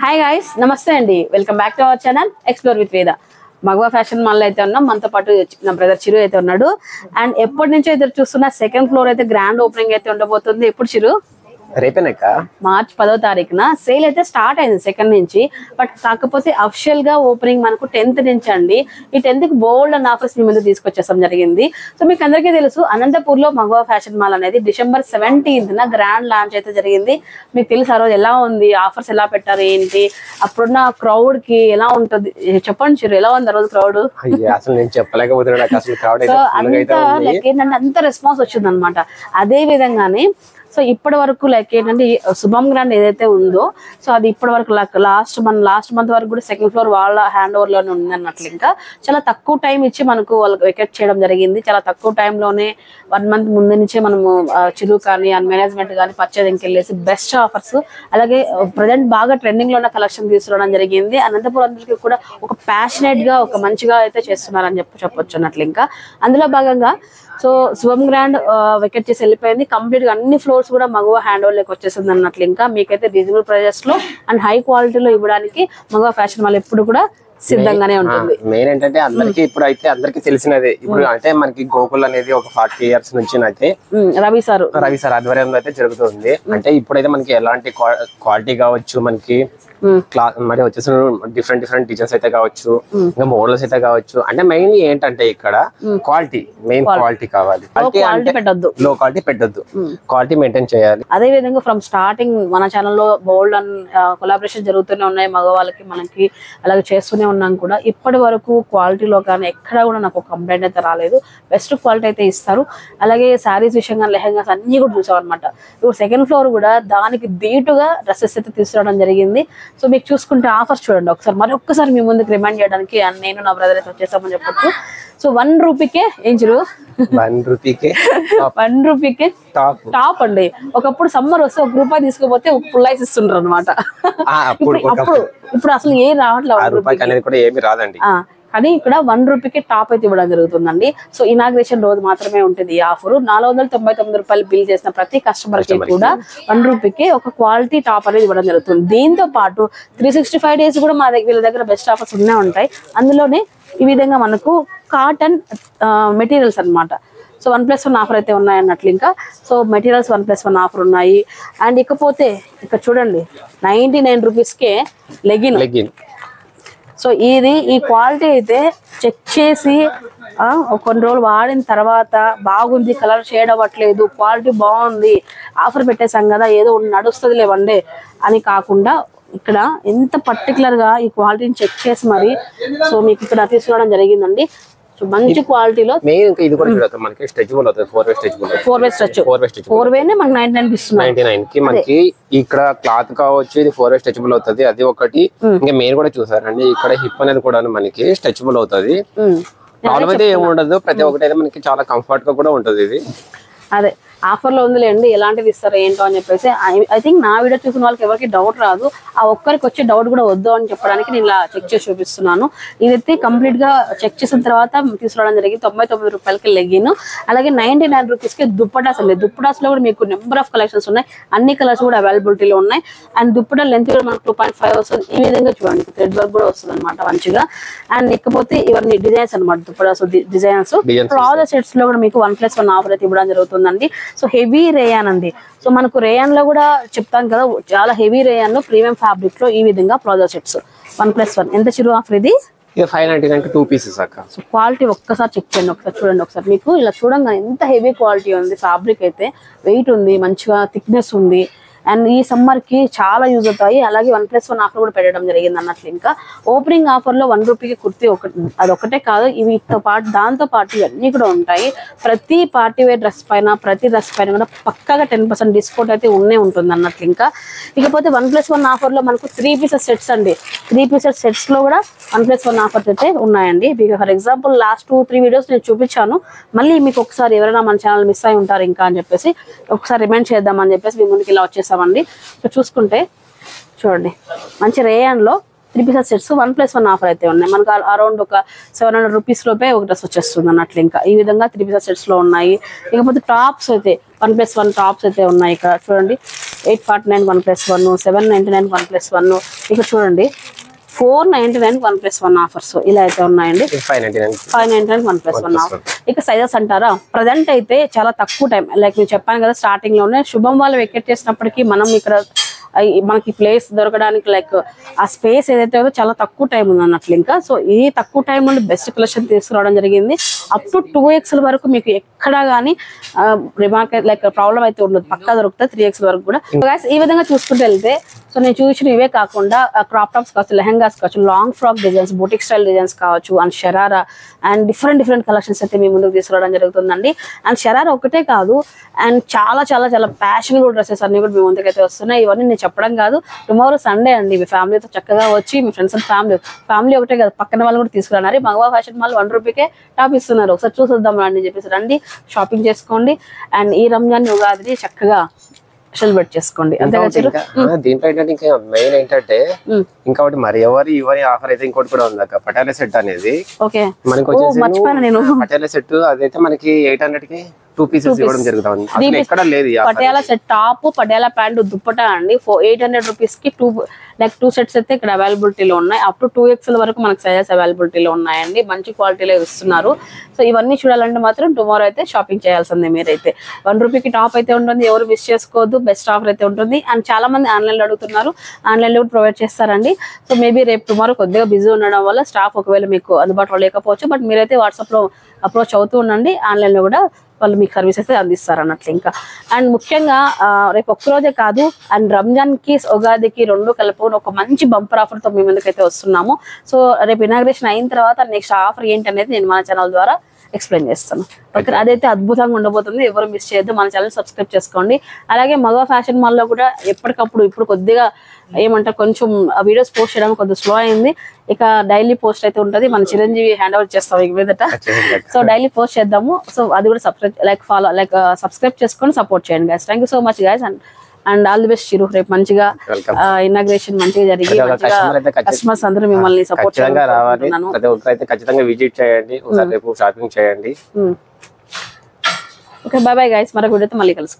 Hi guys, నమస్తే అండి. Welcome back to our channel explore with వేద. మగవా ఫ్యాషన్ మాల్ అయితే ఉన్నాం. మనతో పాటు నా బ్రదర్ చిరు అయితే ఉన్నాడు. అండ్ ఎప్పటి నుంచో ఎదురు చూస్తున్న సెకండ్ ఫ్లోర్ అయితే గ్రాండ్ ఓపెనింగ్ అయితే ఉండబోతుంది. ఎప్పుడు చిరు? రేపేనక్క మార్చ్ 10వ తారీఖున సేల్ అయితే స్టార్ట్ అయింది సెకండ్ నుంచి. బట్ కాకపోతే అఫిషియల్ గా ఓపెనింగ్ మనకు 10th నుంచి అండి. ఈ 10th కి బోల్డ్ అండ్ ఆఫర్స్ మీ ముందు తీసుకొచ్చేసాం జరిగింది. సో మీకు అందరికీ తెలుసు, అనంతపూర్ లో మగవా ఫ్యాషన్ మాల్ అనేది December 17th గ్రాండ్ లాంచ్ అయితే జరిగింది. మీకు తెలుసు ఆ రోజు ఎలా ఉంది, ఆఫర్స్ ఎలా పెట్టారు, ఏంటి, అప్పుడున్న క్రౌడ్ కి ఎలా ఉంటుంది చెప్పండి చిరు, ఎలా ఉంది ఆ రోజు క్రౌడ్? అసలు నేను చెప్పలేకపోతున్నాను. అసలు క్రౌడ్ అంత రెస్పాన్స్ వచ్చింది అనమాట. అదే విధంగానే సో ఇప్పటి వరకు లైక్ ఏంటంటే శుభం గ్రాండ్ ఏదైతే ఉందో, సో అది ఇప్పటి వరకు లాస్ట్ మంత్ వరకు కూడా సెకండ్ ఫ్లోర్ వాళ్ళ హ్యాండ్ ఓవర్ లోనే ఉంది అన్నట్లు. ఇంకా చాలా తక్కువ టైం ఇచ్చి మనకు వాళ్ళకి వెకెట్ చేయడం జరిగింది. చాలా తక్కువ టైంలోనే 1 month ముందు నుంచే మనము చిరు కానీ అండ్ మేనేజ్మెంట్ కానీ పర్చేజింగ్కి వెళ్ళేసి బెస్ట్ ఆఫర్స్, అలాగే ప్రజెంట్ బాగా ట్రెండింగ్ లో ఉన్న కలెక్షన్ తీసుకురావడం జరిగింది. అనంతపురం అందరికీ కూడా ఒక ప్యాషనేట్ గా ఒక మంచిగా అయితే చేస్తున్నారని చెప్పొచ్చు అన్నట్లు. ఇంకా అందులో భాగంగా సో శుభం గ్రాండ్ వెకెట్ చేసి వెళ్ళిపోయింది. కంప్లీట్ గా అన్ని ఫ్లోర్స్ కూడా మగవా హ్యాండ్ ఓవర్ లోకి వచ్చేసింది అన్నట్లు. ఇంకా మీకైతే రీజనబుల్ ప్రైజెస్ లో అండ్ హై క్వాలిటీలో ఇవ్వడానికి మగవా ఫ్యాషన్ మాల్ ఎప్పుడు కూడా సిద్ధంగానే ఉంటుంది. మెయిన్ ఏంటంటే అందరికి ఇప్పుడు అయితే అందరికి తెలిసినదే. ఇప్పుడు అంటే మనకి గోకుల్ అనేది ఒక 40 years నుంచి అయితే రవి సార్ ఆధ్వర్యంలో అయితే జరుగుతుంది. అంటే ఇప్పుడైతే మనకి ఎలాంటి క్వాలిటీ కావచ్చు, మనకి క్లాత్ మరి వచ్చేసి డిఫరెంట్ డిజైన్స్ అయితే కావచ్చు, ఇంకా మోడల్స్ అయితే కావచ్చు. అంటే మెయిన్ ఏంటంటే ఇక్కడ క్వాలిటీ, మెయిన్ క్వాలిటీ కావాలి. లో క్వాలిటీ పెట్టద్దు, క్వాలిటీ మెయింటైన్ చేయాలి. అదే విధంగా ఫ్రమ్ స్టార్టింగ్ మన ఛానల్లో బోల్డ్ అండ్ కొలాబరేషన్ జరుగుతూనే ఉన్నాయి మగవాళ్ళకి మనకి, అలాగే చేస్తూనే ఉన్నాం కూడా. ఇప్పటి వరకు క్వాలిటీలో కానీ ఎక్కడ కూడా నాకు కంప్లైంట్ అయితే రాలేదు. బెస్ట్ క్వాలిటీ అయితే ఇస్తారు. అలాగే శారీస్ విషయంగా లెహంగాస్ అన్ని కూడా చూసాం అనమాట. ఇప్పుడు సెకండ్ ఫ్లోర్ కూడా దానికి ధీటుగా డ్రెస్సెస్ అయితే తీసుకురావడం జరిగింది. సో మీకు చూసుకుంటే ఆఫర్స్ చూడండి ఒకసారి, మరొకసారి మీ ముందుకు రిమైండ్ చేయడానికి నేను నా బ్రదర్ అయితే వచ్చేసామని చెప్పొచ్చు. సో 1 రూపీకే ఏం చిరు, 1 రూపీకే టాప్ అండి. ఒకప్పుడు సమ్మర్ వస్తే ₹1 తీసుకోపోతే ఒక పుల్లైస్ ఇస్తుండ్రు అనమాట. ఇప్పుడు అసలు ఏం రావట్లేదు, కానీ ఇక్కడ 1 రూపీకి టాప్ అయితే ఇవ్వడం జరుగుతుందండి. సో ఇనాగ్రేషన్ రోజు మాత్రమే ఉంటుంది ఈ ఆఫర్. ₹499 బిల్ చేసిన ప్రతి కస్టమర్ కి కూడా 1 రూపీకి ఒక క్వాలిటీ టాప్ అనేది ఇవ్వడం జరుగుతుంది. దీంతో పాటు 365 days కూడా మా వీళ్ళ దగ్గర బెస్ట్ ఆఫర్స్ ఉంటాయి. అందులోనే ఈ విధంగా మనకు కాటన్ మెటీరియల్స్ అనమాట. సో 1+1 ఆఫర్ అయితే ఉన్నాయి అన్నట్లు. ఇంకా సో మెటీరియల్స్ 1+1 ఆఫర్ ఉన్నాయి. అండ్ ఇకపోతే ఇక్కడ చూడండి 99 రూపీస్కే లెగిన్. సో ఈ క్వాలిటీ అయితే చెక్ చేసి కొన్ని రోజులు వాడిన తర్వాత బాగుంది, కలర్ షేడ్ అవ్వట్లేదు, క్వాలిటీ బాగుంది, ఆఫర్ పెట్టేసాం కదా ఏదో నడుస్తుంది లేవండి అని కాకుండా ఇక్కడ ఎంత పర్టికులర్ గా ఈ క్వాలిటీని చెక్ చేసి మరి సో మీకు ఇక్కడ తీసుకురావడం జరిగిందండి. మంచి క్వాలిటీలో ఇది కూడా చూడొచ్చు. మనకి స్ట్రెచబుల్ అవుతుంది, 4-way stretchable, 4-way stretch, 4-way మనకి 99 ఇస్తున్నారు. 99 కి మనకి ఇక్కడ క్లాత్ కావచ్చు, ఇది 4-way స్ట్రెచబుల్ అవుతుంది. అది ఒకటి. ఇంకా మీరు కూడా చూసారండి, ఇక్కడ హిప్ అనేది కూడా మనకి స్ట్రెచబుల్ అవుతుంది. ప్రాబ్లం అయితే ఏమి ఉండదు, ప్రతి ఒక్కటి అయితే మనకి చాలా కంఫర్ట్ గా కూడా ఉంటుంది. ఇది అదే ఆఫర్ లో ఉందిలేండి, ఎలాంటిది ఇస్తారో ఏంటో అని చెప్పేసి ఐ థింక్ నా వీడియో చూసిన వాళ్ళకి ఎవరికి డౌట్ రాదు. ఆ ఒక్కరికి వచ్చే డౌట్ కూడా వద్దు అని చెప్పడానికి నేను ఇలా చెక్ చేసి చూపిస్తున్నాను. ఇదైతే కంప్లీట్ గా చెక్ చేసిన తర్వాత తీసుకురావడం జరిగింది. ₹99 లెగిన్, అలాగే 99 రూపీస్కి దుప్పటాస్ అండి. దుప్పటాస్ లో కూడా మీకు నెంబర్ ఆఫ్ కలెక్షన్స్ ఉన్నాయి, అన్ని కలర్స్ కూడా అవైలబిలిటీలో ఉన్నాయి. అండ్ దుప్పటా లెంత్ కూడా మనకు 2.5 వస్తుంది. ఈ విధంగా చూడండి, థ్రెడ్ వర్క్ కూడా వస్తుంది అనమాట మంచిగా. అండ్ ఇకపోతే ఇవన్నీ డిజైన్స్ అనమాట, దుప్పటాస్ డిజైన్స్. ప్లాజో సెట్స్ లో కూడా మీకు 1+1 ఆఫర్ అయితే ఇవ్వడం జరుగుతుందండి. సో హెవీ రేయాన్ అండి. సో మనకు రేయాన్ లో కూడా చెప్తాను కదా, చాలా హెవీ రేయాన్ లో ప్రీమియం ఫ్యాబ్రిక్ లో ఈ విధంగా ప్లాజో సెట్స్ 1+1. ఎంత చిరు ఆఫర్ ఇది? 599 2 పీసెస్ అక్క. సో క్వాలిటీ ఒక్కసారి చెక్ చేయండి, ఒకసారి చూడండి. ఒకసారి మీకు ఇలా చూడంగానే ఎంత హెవీ క్వాలిటీ ఉంది. ఫ్యాబ్రిక్ అయితే వెయిట్ ఉంది, మంచిగా థిక్నెస్ ఉంది. అండ్ ఈ సమ్మర్ కి చాలా యూజ్ అవుతాయి. అలాగే 1+1 ఆఫర్ కూడా పెట్టడం జరిగింది అన్నట్లు. ఇంకా ఓపెనింగ్ ఆఫర్ లో 1 రూపీకి కుర్తీ అదొకటే కాదు, ఇవితో పాటు దాంతో పాటు ఇవన్నీ కూడా ఉంటాయి. ప్రతి పార్టీ వేర్ డ్రెస్ పైన, ప్రతి డ్రెస్ పైన కూడా పక్కాగా 10% డిస్కౌంట్ అయితే ఉంటుంది అన్నట్లు. ఇంకా ఇకపోతే 1+1 ఆఫర్ లో మనకు 3 పీసెస్ సెట్స్ అండి. 3 పీసెస్ సెట్స్ లో కూడా 1+1 ఆఫర్స్ అయితే ఉన్నాయండి. ఫర్ ఎగ్జాంపుల్ లాస్ట్ 2-3 వీడియోస్ నేను చూపించాను. మళ్ళీ మీకు ఒకసారి ఎవరైనా మన ఛానల్ మిస్ అయి ఉంటారు ఇంకా అని చెప్పేసి ఒకసారి రిమైండ్ చేద్దామని చెప్పేసి మీ ముందుకు ఇలా వచ్చేసామండి. చూసుకుంటే చూడండి, మంచి రేయాన్ లో 3 పీసెస్ సెట్స్ 1+1 ఆఫర్ అయితే ఉన్నాయి. మనకు అరౌండ్ ఒక 700 రూపీస్ లోపే ఒక డ్రెస్ వచ్చేస్తుంది అన్నట్లు. ఇంకా ఈ విధంగా 3 పీసెస్ సెట్స్ లో ఉన్నాయి. ఇకపోతే టాప్స్ అయితే 1+1 టాప్స్ అయితే ఉన్నాయి. ఇక్కడ చూడండి 849 1+1, 799 1+1. ఇక్కడ చూడండి 499 1+1 ఆఫర్స్ ఇలా అయితే ఉన్నాయండి. 599 1+1 ఆఫర్. ఇక సైజెస్ అంటారా, ప్రజెంట్ అయితే చాలా తక్కువ టైం, లైక్ నేను చెప్పాను కదా స్టార్టింగ్ లోనే శుభం వాళ్ళు వెకెట్ చేసినప్పటికీ మనం ఇక్కడ మనకి ప్లేస్ దొరకడానికి లైక్ ఆ స్పేస్ ఏదైతే ఉందో చాలా తక్కువ టైం ఉంది అన్నట్లు. ఇంకా సో ఈ తక్కువ టైం నుండి బెస్ట్ కలెక్షన్ తీసుకురావడం జరిగింది. అప్ టు 2XL వరకు మీకు ఎక్కడా కానీ రిమార్క్ లైక్ ప్రాబ్లం అయితే ఉండదు, పక్కా దొరుకుతుంది 3XL వరకు కూడా. ఈ విధంగా చూసుకుంటూ వెళ్తే సో నేను చూసిన ఇవే కాకుండా క్రాప్ టాప్స్ కావచ్చు, లెహంగాస్ కావచ్చు, long frock designs, boutique style designs కావచ్చు, and sharara and different collections అయితే మీ ముందుకు తీసుకురావడం జరుగుతుందండి. అండ్ షరారా ఒకటే కాదు, అండ్ చాలా చాలా చాలా ఫ్యాషనబుల్ డ్రెస్సెస్ అన్ని కూడా మీ ముందుకు అయితే వస్తున్నాయి. ఇవన్నీ నేను చెప్పడం కాదు, టుమారో సండే అండి, మీ ఫ్యామిలీతో చక్కగా వచ్చి మీ ఫ్రెండ్స్ అండ్ ఫ్యామిలీ ఒకటే కాదు పక్కన వాళ్ళు కూడా తీసుకురాన్నారు. మగవా ఫ్యాషన్ మాల్ 1 రూపీకే టాప్ ఇస్తున్నారు, ఒకసారి చూసొద్దాం అని చెప్పేసి రండి, షాపింగ్ చేసుకోండి. అండ్ ఈ రంజాన్ ఉగాదిని చక్కగా సెలబ్రేట్ చేసుకోండి. దీంట్లో ఏంటంటే ఇంకా మెయిన్ ఏంటంటే ఇంకొకటి మరి ఎవరి ఆఫర్ అయితే ఇంకోటి కూడా ఉంది అక్క, పటాలా సెట్ అనేది. మనకి వచ్చేసి పటాలా సెట్ అదైతే మనకి 800కి 2 పీసెస్ ఇవ్వడం జరుగుతుంది. అసలు ఎక్కడ లేదు. Patiala set top, Patiala pant, dupatta అండి 800 రూపీస్ కి 2 సెట్స్ అయితే ఇక్కడ అవైలబిలిటీలో ఉన్నాయి. అప్ టు 2XL వరకు మనకి సైజెస్ అవైలబిలిటీలో ఉన్నాయండి, మంచి క్వాలిటీలో ఇస్తున్నారు. సో ఇవన్నీ చూడాలంటే మాత్రం టుమారో అయితే షాపింగ్ చేయాల్సిందే మీరైతే. 1 రూపీకి టాప్ అయితే ఉంటుంది, ఎవరు మిస్ చేసుకోవద్దు, బెస్ట్ ఆఫర్ అయితే ఉంటుంది. అండ్ చాలా మంది ఆన్లైన్ లో అడుగుతున్నారు, ఆన్లైన్ లో కూడా ప్రొవైడ్ చేస్తారండి. సో మేబీ రేపు టుమారో కొద్దిగా బిజీ ఉండడం వల్ల స్టాఫ్ ఒకవేళ మీకు అందుబాటులో లేకపోవచ్చు, బట్ మీరైతే వాట్సాప్ లో అప్రోచ్ అవుతూ ఉండండి, ఆన్లైన్ లో కూడా వాళ్ళు మీకు సర్వీస్ అయితే అందిస్తారు అన్నట్లు. ఇంకా అండ్ ముఖ్యంగా రేపు ఒక్కరోజే కాదు, అండ్ రంజాన్ కి ఉగాదికి 2 కలుపుకొని ఒక మంచి బంపర్ ఆఫర్ తో మీ ముందుకైతే వస్తున్నాము. సో రేపు ఇనాగ్రేషన్ అయిన తర్వాత నెక్స్ట్ ఆఫర్ ఏంటి అనేది నేను మన ఛానల్ ద్వారా ఎక్స్ప్లెయిన్ చేస్తాను. ఓకే, అదైతే అద్భుతంగా ఉండబోతుంది, ఎవరు మిస్ చేయొద్దు, మన ఛానల్ సబ్స్క్రైబ్ చేసుకోండి. అలాగే మగవా ఫ్యాషన్ మాల్ లో కూడా ఎప్పటికప్పుడు ఇప్పుడు కొద్దిగా ఏమంటారు కొంచెం వీడియోస్ పోస్ట్ చేయడం కొద్దిగా స్లో అయింది. ఇక డైలీ పోస్ట్ అయితే ఉంటుంది, మన చిరంజీవి హ్యాండ్ ఓవర్ చేస్తాం ఇక మీదట. సో డైలీ పోస్ట్ చేద్దాము. సో అది కూడా సబ్స్క్రైబ్ చేసుకొని సపోర్ట్ చేయండి guys. Thank you so much guys, and all the best Chiru. రేపు మంచిగా ఇనాగ్రేషన్ మంచిగా జరిగి కస్టమర్స్ అందరూ మిమ్మల్ని సపోర్ట్ చేయాలి. ఖచ్చితంగా విజిట్ చేయండి, రేపు షాపింగ్ చేయండి. ఓకే, బై బై గైస్, మరొక వీడియోతో మళ్ళీ కలుసుకుందాం.